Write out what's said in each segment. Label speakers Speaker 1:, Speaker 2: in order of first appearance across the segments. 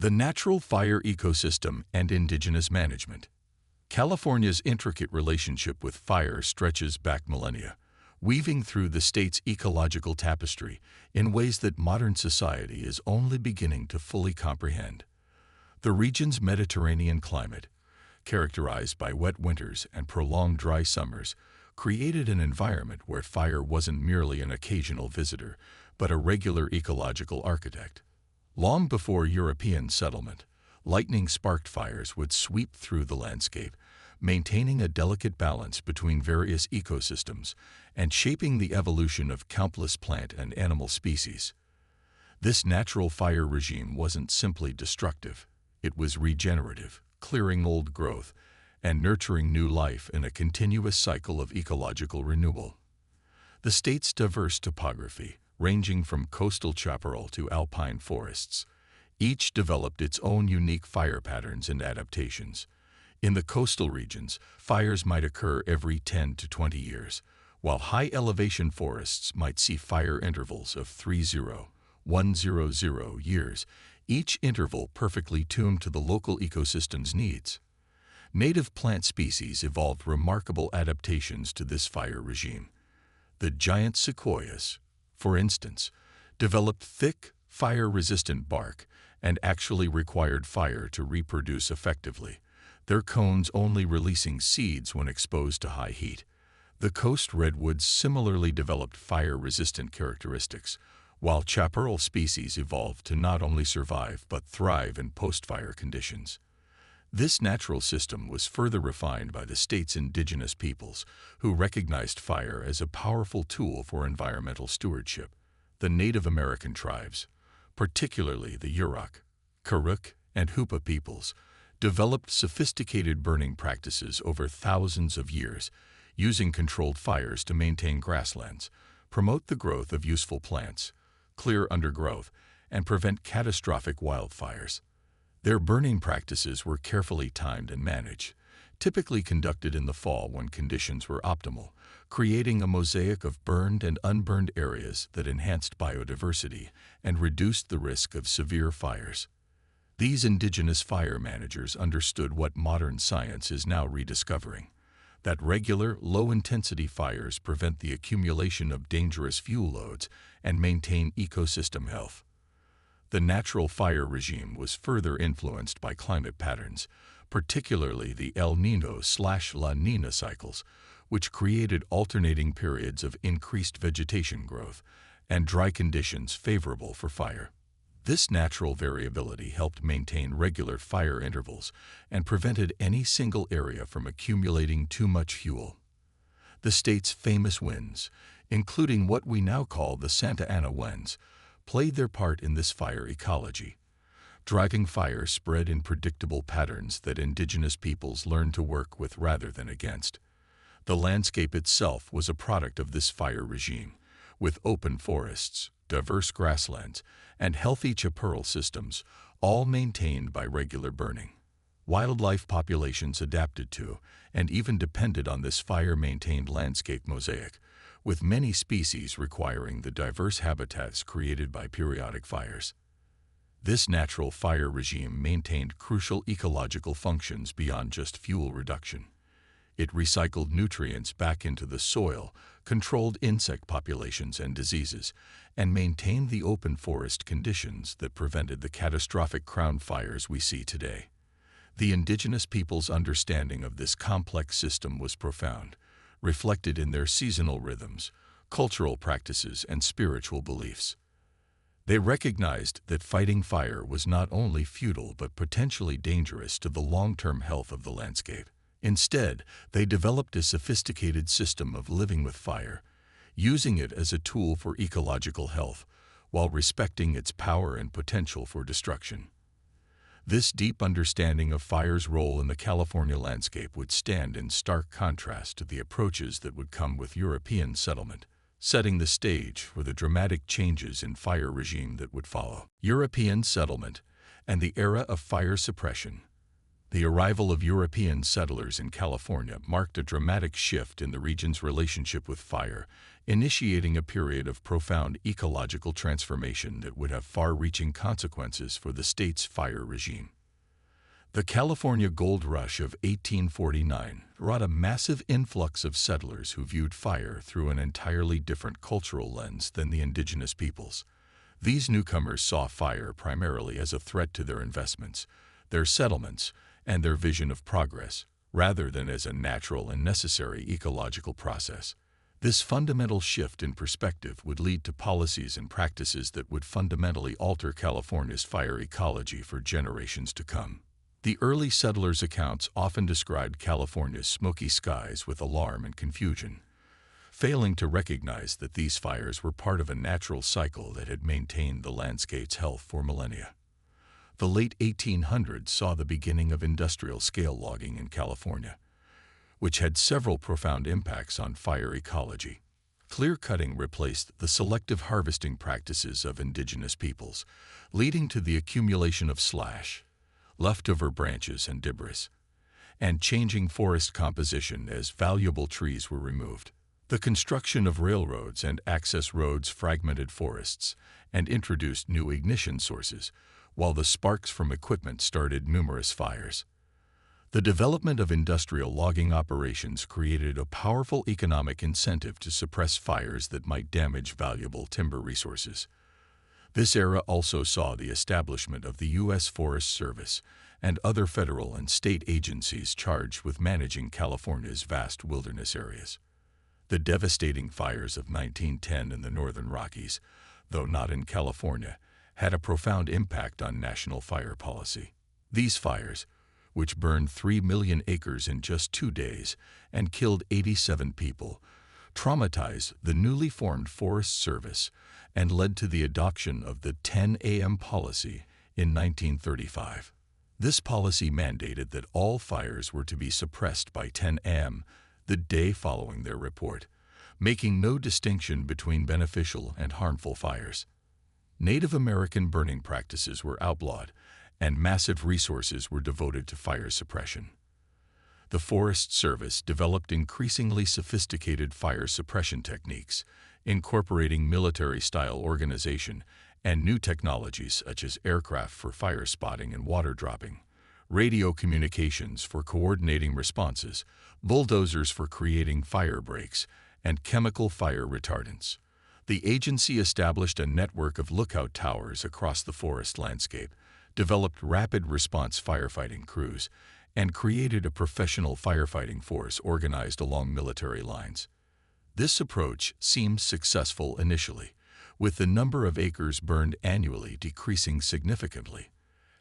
Speaker 1: The natural fire ecosystem and indigenous management. California's intricate relationship with fire stretches back millennia, weaving through the state's ecological tapestry in ways that modern society is only beginning to fully comprehend. The region's Mediterranean climate, characterized by wet winters and prolonged dry summers, created an environment where fire wasn't merely an occasional visitor, but a regular ecological architect. Long before European settlement, lightning-sparked fires would sweep through the landscape, maintaining a delicate balance between various ecosystems and shaping the evolution of countless plant and animal species. This natural fire regime wasn't simply destructive, it was regenerative, clearing old growth and nurturing new life in a continuous cycle of ecological renewal. The state's diverse topography, ranging from coastal chaparral to alpine forests, each developed its own unique fire patterns and adaptations. In the coastal regions, fires might occur every 10 to 20 years, while high-elevation forests might see fire intervals of 100 years, each interval perfectly tuned to the local ecosystem's needs. Native plant species evolved remarkable adaptations to this fire regime. The giant sequoias, for instance, developed thick, fire-resistant bark and actually required fire to reproduce effectively, their cones only releasing seeds when exposed to high heat. The coast redwoods similarly developed fire-resistant characteristics, while chaparral species evolved to not only survive but thrive in post-fire conditions. This natural system was further refined by the state's indigenous peoples, who recognized fire as a powerful tool for environmental stewardship. The Native American tribes, particularly the Yurok, Karuk, and Hupa peoples, developed sophisticated burning practices over thousands of years, using controlled fires to maintain grasslands, promote the growth of useful plants, clear undergrowth, and prevent catastrophic wildfires. Their burning practices were carefully timed and managed, typically conducted in the fall when conditions were optimal, creating a mosaic of burned and unburned areas that enhanced biodiversity and reduced the risk of severe fires. These indigenous fire managers understood what modern science is now rediscovering: that regular, low-intensity fires prevent the accumulation of dangerous fuel loads and maintain ecosystem health. The natural fire regime was further influenced by climate patterns, particularly the El Niño/La Niña cycles, which created alternating periods of increased vegetation growth and dry conditions favorable for fire. This natural variability helped maintain regular fire intervals and prevented any single area from accumulating too much fuel. The state's famous winds, including what we now call the Santa Ana winds, played their part in this fire ecology. Driving fire spread in predictable patterns that indigenous peoples learned to work with rather than against. The landscape itself was a product of this fire regime, with open forests, diverse grasslands, and healthy chaparral systems, all maintained by regular burning. Wildlife populations adapted to and even depended on this fire-maintained landscape mosaic, with many species requiring the diverse habitats created by periodic fires. This natural fire regime maintained crucial ecological functions beyond just fuel reduction. It recycled nutrients back into the soil, controlled insect populations and diseases, and maintained the open forest conditions that prevented the catastrophic crown fires we see today. The indigenous people's understanding of this complex system was profound, reflected in their seasonal rhythms, cultural practices, and spiritual beliefs. They recognized that fighting fire was not only futile but potentially dangerous to the long-term health of the landscape. Instead, they developed a sophisticated system of living with fire, using it as a tool for ecological health, while respecting its power and potential for destruction. This deep understanding of fire's role in the California landscape would stand in stark contrast to the approaches that would come with European settlement, setting the stage for the dramatic changes in fire regime that would follow. European settlement and the era of fire suppression. The arrival of European settlers in California marked a dramatic shift in the region's relationship with fire, initiating a period of profound ecological transformation that would have far-reaching consequences for the state's fire regime. The California Gold Rush of 1849 brought a massive influx of settlers who viewed fire through an entirely different cultural lens than the indigenous peoples. These newcomers saw fire primarily as a threat to their investments, their settlements, and their vision of progress, rather than as a natural and necessary ecological process. This fundamental shift in perspective would lead to policies and practices that would fundamentally alter California's fire ecology for generations to come. The early settlers' accounts often described California's smoky skies with alarm and confusion, failing to recognize that these fires were part of a natural cycle that had maintained the landscape's health for millennia. The late 1800s saw the beginning of industrial-scale logging in California, which had several profound impacts on fire ecology. Clear-cutting replaced the selective harvesting practices of indigenous peoples, leading to the accumulation of slash, leftover branches and debris, and changing forest composition as valuable trees were removed. The construction of railroads and access roads fragmented forests and introduced new ignition sources, while the sparks from equipment started numerous fires. The development of industrial logging operations created a powerful economic incentive to suppress fires that might damage valuable timber resources. This era also saw the establishment of the U.S. Forest Service and other federal and state agencies charged with managing California's vast wilderness areas. The devastating fires of 1910 in the northern Rockies, though not in California, had a profound impact on national fire policy. These fires, which burned 3 million acres in just 2 days and killed 87 people, traumatized the newly formed Forest Service and led to the adoption of the 10 a.m. policy in 1935. This policy mandated that all fires were to be suppressed by 10 a.m. the day following their report, making no distinction between beneficial and harmful fires. Native American burning practices were outlawed, and massive resources were devoted to fire suppression. The Forest Service developed increasingly sophisticated fire suppression techniques, incorporating military-style organization and new technologies such as aircraft for fire spotting and water dropping, radio communications for coordinating responses, bulldozers for creating fire breaks, and chemical fire retardants. The agency established a network of lookout towers across the forest landscape, developed rapid response firefighting crews, and created a professional firefighting force organized along military lines. This approach seemed successful initially, with the number of acres burned annually decreasing significantly.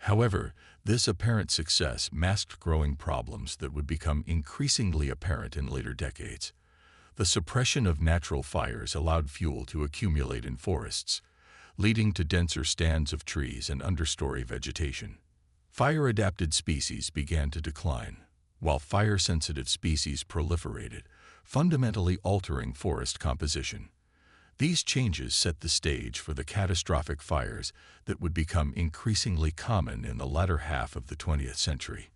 Speaker 1: However, this apparent success masked growing problems that would become increasingly apparent in later decades. The suppression of natural fires allowed fuel to accumulate in forests, leading to denser stands of trees and understory vegetation. Fire-adapted species began to decline, while fire-sensitive species proliferated, fundamentally altering forest composition. These changes set the stage for the catastrophic fires that would become increasingly common in the latter half of the 20th century.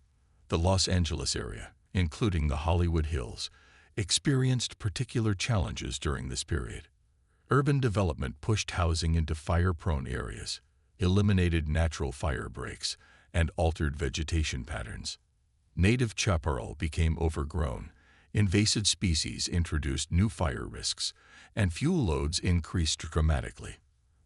Speaker 1: The Los Angeles area, including the Hollywood Hills, experienced particular challenges during this period. Urban development pushed housing into fire-prone areas, eliminated natural fire breaks, and altered vegetation patterns. Native chaparral became overgrown, invasive species introduced new fire risks, and fuel loads increased dramatically.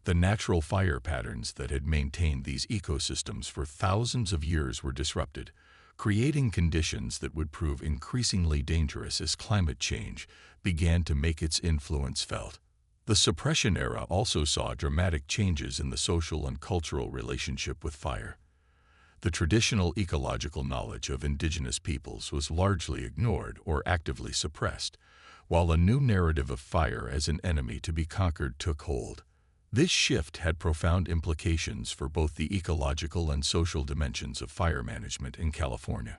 Speaker 1: The natural fire patterns that had maintained these ecosystems for thousands of years were disrupted, creating conditions that would prove increasingly dangerous as climate change began to make its influence felt. The suppression era also saw dramatic changes in the social and cultural relationship with fire. The traditional ecological knowledge of indigenous peoples was largely ignored or actively suppressed, while a new narrative of fire as an enemy to be conquered took hold. This shift had profound implications for both the ecological and social dimensions of fire management in California.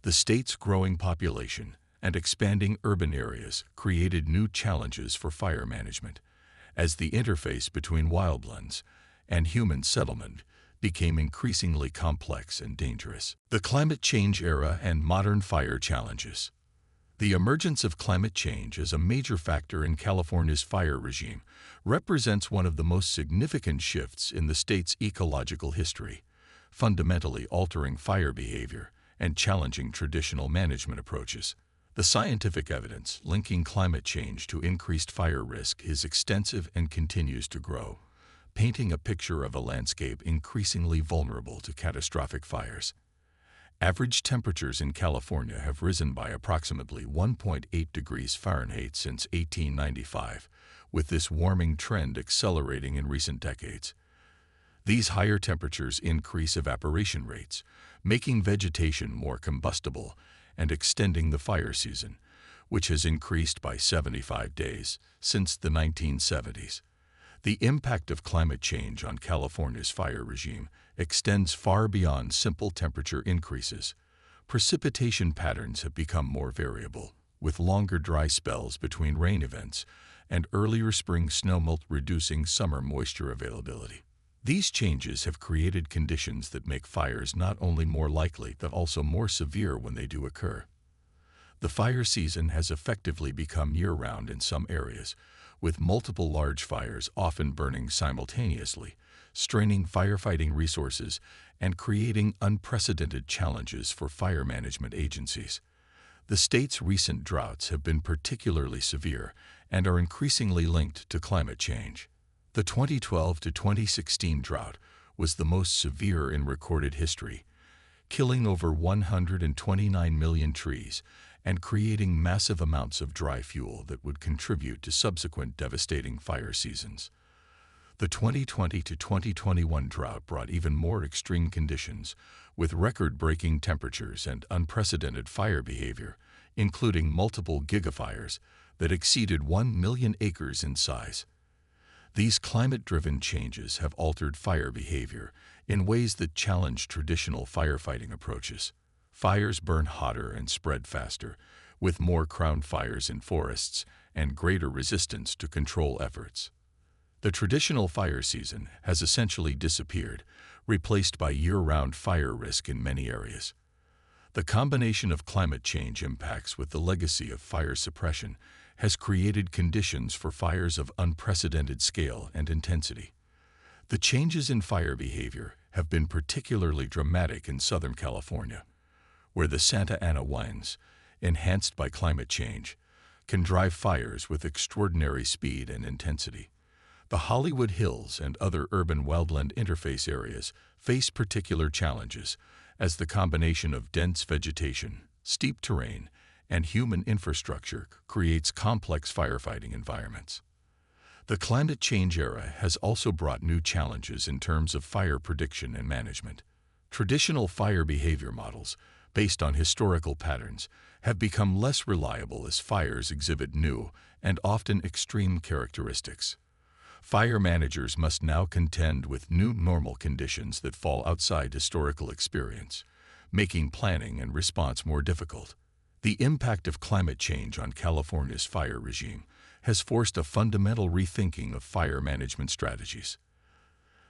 Speaker 1: The state's growing population and expanding urban areas created new challenges for fire management, as the interface between wildlands and human settlement became increasingly complex and dangerous. The climate change era and modern fire challenges. The emergence of climate change as a major factor in California's fire regime represents one of the most significant shifts in the state's ecological history, fundamentally altering fire behavior and challenging traditional management approaches. The scientific evidence linking climate change to increased fire risk is extensive and continues to grow, painting a picture of a landscape increasingly vulnerable to catastrophic fires. Average temperatures in California have risen by approximately 1.8 degrees Fahrenheit since 1895, with this warming trend accelerating in recent decades. These higher temperatures increase evaporation rates, making vegetation more combustible and extending the fire season, which has increased by 75 days since the 1970s. The impact of climate change on California's fire regime extends far beyond simple temperature increases. Precipitation patterns have become more variable, with longer dry spells between rain events and earlier spring snowmelt reducing summer moisture availability. These changes have created conditions that make fires not only more likely but also more severe when they do occur. The fire season has effectively become year-round in some areas, with multiple large fires often burning simultaneously, straining firefighting resources and creating unprecedented challenges for fire management agencies. The state's recent droughts have been particularly severe and are increasingly linked to climate change. The 2012 to 2016 drought was the most severe in recorded history, killing over 129 million trees and creating massive amounts of dry fuel that would contribute to subsequent devastating fire seasons. The 2020 to 2021 drought brought even more extreme conditions, with record-breaking temperatures and unprecedented fire behavior, including multiple gigafires that exceeded 1 million acres in size. These climate-driven changes have altered fire behavior in ways that challenge traditional firefighting approaches. Fires burn hotter and spread faster, with more crown fires in forests and greater resistance to control efforts. The traditional fire season has essentially disappeared, replaced by year-round fire risk in many areas. The combination of climate change impacts with the legacy of fire suppression has created conditions for fires of unprecedented scale and intensity. The changes in fire behavior have been particularly dramatic in Southern California, where the Santa Ana winds, enhanced by climate change, can drive fires with extraordinary speed and intensity. The Hollywood Hills and other urban wildland interface areas face particular challenges as the combination of dense vegetation, steep terrain, and human infrastructure creates complex firefighting environments. The climate change era has also brought new challenges in terms of fire prediction and management. Traditional fire behavior models, based on historical patterns, have become less reliable as fires exhibit new and often extreme characteristics. Fire managers must now contend with new normal conditions that fall outside historical experience, making planning and response more difficult. The impact of climate change on California's fire regime has forced a fundamental rethinking of fire management strategies.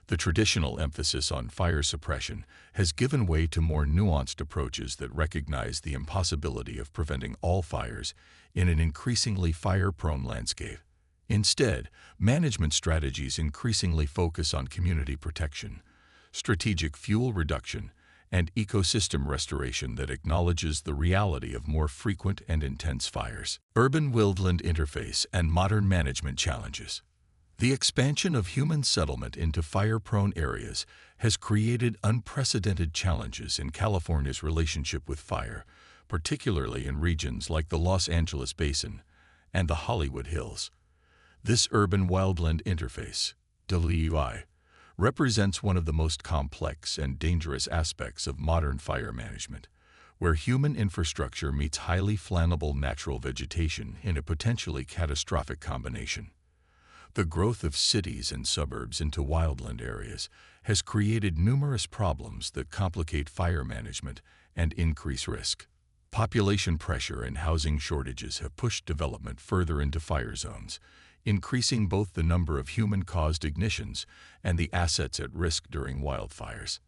Speaker 1: The traditional emphasis on fire suppression has given way to more nuanced approaches that recognize the impossibility of preventing all fires in an increasingly fire-prone landscape. Instead, management strategies increasingly focus on community protection, strategic fuel reduction, and ecosystem restoration that acknowledges the reality of more frequent and intense fires. Urban-wildland interface and modern management challenges. The expansion of human settlement into fire-prone areas has created unprecedented challenges in California's relationship with fire, particularly in regions like the Los Angeles Basin and the Hollywood Hills. This urban-wildland interface, WI, represents one of the most complex and dangerous aspects of modern fire management, where human infrastructure meets highly flammable natural vegetation in a potentially catastrophic combination. The growth of cities and suburbs into wildland areas has created numerous problems that complicate fire management and increase risk. Population pressure and housing shortages have pushed development further into fire zones, increasing both the number of human-caused ignitions and the assets at risk during wildfires.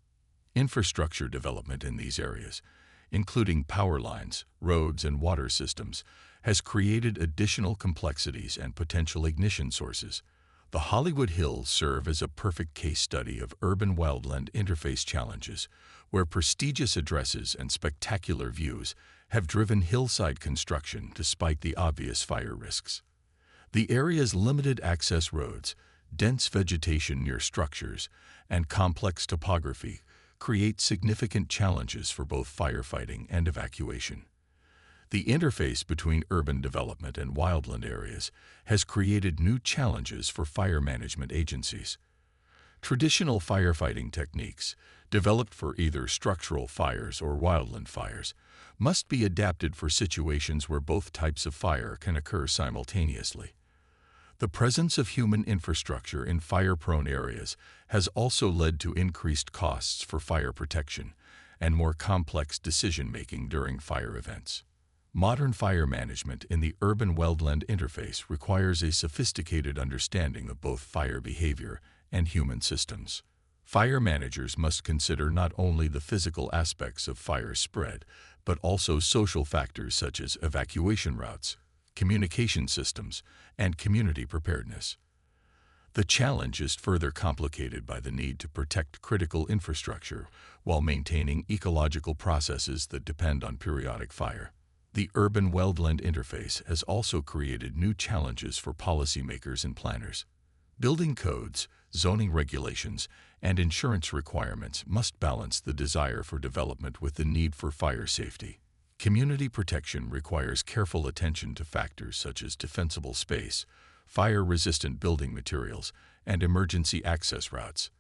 Speaker 1: Infrastructure development in these areas, including power lines, roads, and water systems, has created additional complexities and potential ignition sources. The Hollywood Hills serve as a perfect case study of urban-wildland interface challenges, where prestigious addresses and spectacular views have driven hillside construction despite the obvious fire risks. The area's limited access roads, dense vegetation near structures, and complex topography create significant challenges for both firefighting and evacuation. The interface between urban development and wildland areas has created new challenges for fire management agencies. Traditional firefighting techniques, developed for either structural fires or wildland fires, must be adapted for situations where both types of fire can occur simultaneously. The presence of human infrastructure in fire-prone areas has also led to increased costs for fire protection and more complex decision-making during fire events. Modern fire management in the urban-wildland interface requires a sophisticated understanding of both fire behavior and human systems. Fire managers must consider not only the physical aspects of fire spread, but also social factors such as evacuation routes, communication systems, and community preparedness. The challenge is further complicated by the need to protect critical infrastructure while maintaining ecological processes that depend on periodic fire. The urban-wildland interface has also created new challenges for policymakers and planners. Building codes, zoning regulations, and insurance requirements must balance the desire for development with the need for fire safety. Community protection requires careful attention to factors such as defensible space, fire-resistant building materials, and emergency access routes.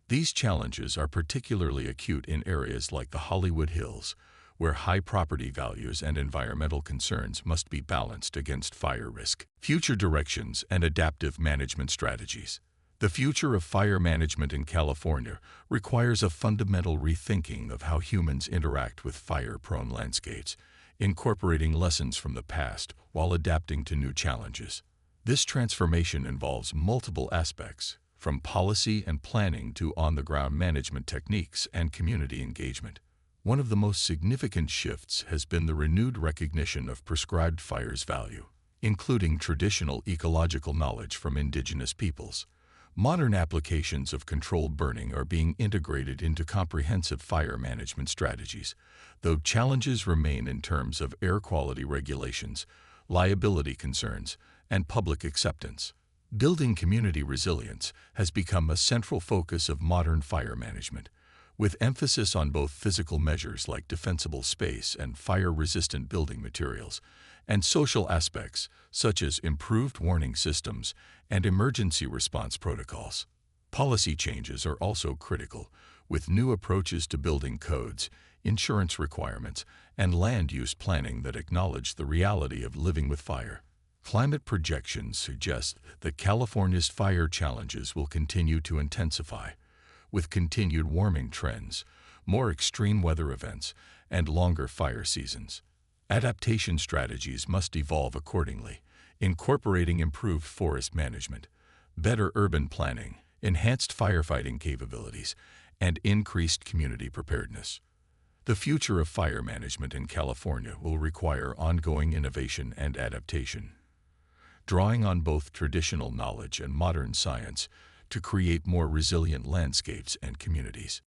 Speaker 1: These challenges are particularly acute in areas like the Hollywood Hills, where high property values and environmental concerns must be balanced against fire risk. Future directions and adaptive management strategies. The future of fire management in California requires a fundamental rethinking of how humans interact with fire-prone landscapes, incorporating lessons from the past while adapting to new challenges. This transformation involves multiple aspects, from policy and planning to on-the-ground management techniques and community engagement. One of the most significant shifts has been the renewed recognition of prescribed fire's value, including traditional ecological knowledge from indigenous peoples. Modern applications of controlled burning are being integrated into comprehensive fire management strategies, though challenges remain in terms of air quality regulations, liability concerns, and public acceptance. Building community resilience has become a central focus of modern fire management, with emphasis on both physical measures like defensible space and fire-resistant building materials, and social aspects such as improved warning systems and emergency response protocols. Policy changes are also critical, with new approaches to building codes, insurance requirements, and land use planning that acknowledge the reality of living with fire. Climate projections suggest that California's fire challenges will continue to intensify, with continued warming trends, more extreme weather events, and longer fire seasons. Adaptation strategies must evolve accordingly, incorporating improved forest management, better urban planning, enhanced firefighting capabilities, and increased community preparedness. The future of fire management in California will require ongoing innovation and adaptation, drawing on both traditional knowledge and modern science to create more resilient landscapes and communities.